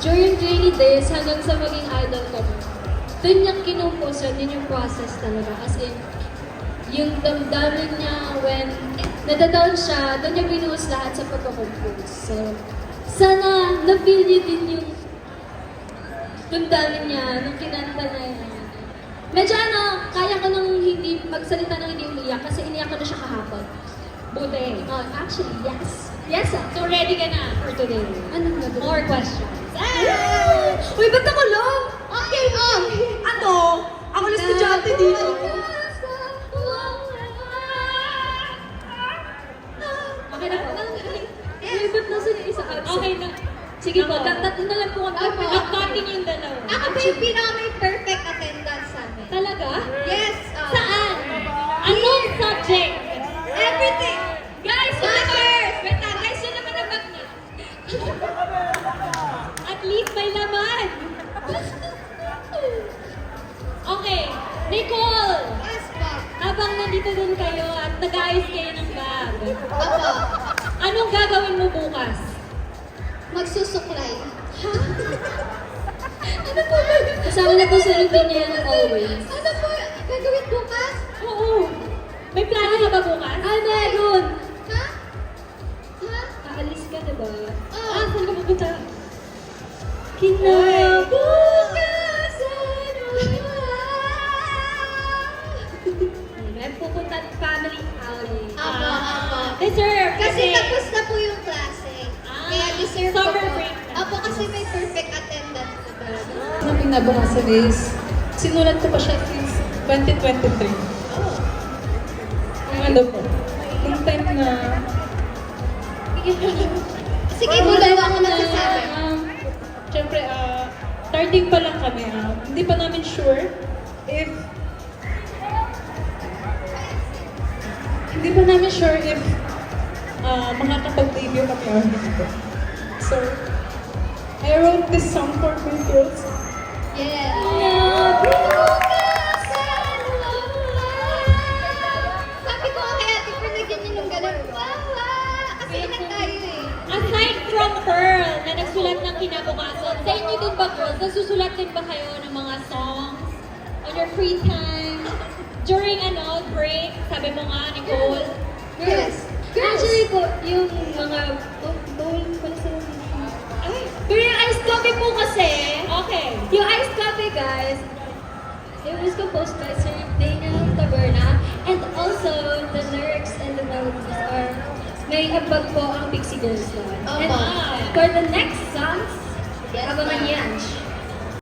during training days, hanggang sa maging idol ko, doon niya kinumpos yun yung process talaga. As in, yung damdamin niya when nadadown siya, doon niya binuhos lahat sa pagkakompose. So, sana na-feel niyo din yung damdamin niya nung kinanta na yun. Medyo kaya ko nang hindi magsalita nang hindi umiyak kasi iniyak ko na siya kahapon. Buti. Actually, yes. Yes, sir. So ready ka na for today? Anong gagawin? More questions. Uy, ba't ako lang? Okay, Ano? Ako na estudyante dito. Okay na po. Uy, ba't nasa yung isa absent? Okay na. Sige po, Ako. tatlo na lang po kami. Ako. Upcoming yung dalawa. Ako pa yung may perfect attendance sa amin. Talaga? Yes. Saan? Anong subject? Everything. Guys, Matters. wait lang. Guys, yun naman ang bag niya. At least may laman. Okay. Nicole! Yes, pa. Habang nandito din kayo at nag-ayos kayo ng bag, Ako. anong gagawin mo bukas? Magsusuklay. Ano po ba? Kasama na po sa routine niya yan always. Ano po gagawin bukas? Oo. May plano ka ba bukas? Ay, meron! Ha? Ha? Aalis ka, diba? Ah, saan ka pupunta? Kinabukasan May pupunta at family outing. Apo. Deserve! Kasi tapos na po yung klase. Kaya deserve ko summer po. break na. Apo, kasi may perfect attendance po talaga. Ang pinabukasan is, sinulat ko pa siya since 2023. Yung ano po, yung time na, Sige, bulay ako magsasabi. syempre, starting pa lang kami. Hindi pa namin sure if makakapag-debut kami or hindi. So, I wrote this song for my girls. Yeah. Sabi ko kay Ate Pearl, lagyan niyo ng ganun. Wawa! Kasi ilan tayo eh. Aside from Pearl na nagsulat ng kinabukasan, sa inyo din ba girls, nagsusulat din ba kayo ng mga songs on your free time? During break, sabi mo nga, Nicole, Yes. Actually po, yung mga bowl pala sa pero yung iced coffee po kasi, okay. yung iced coffee guys, it was composed by Sir Daniel Taberna and also the lyrics and the melodies are may abag po ang Pixie Girls doon. And Opo. for the next songs, abangan niya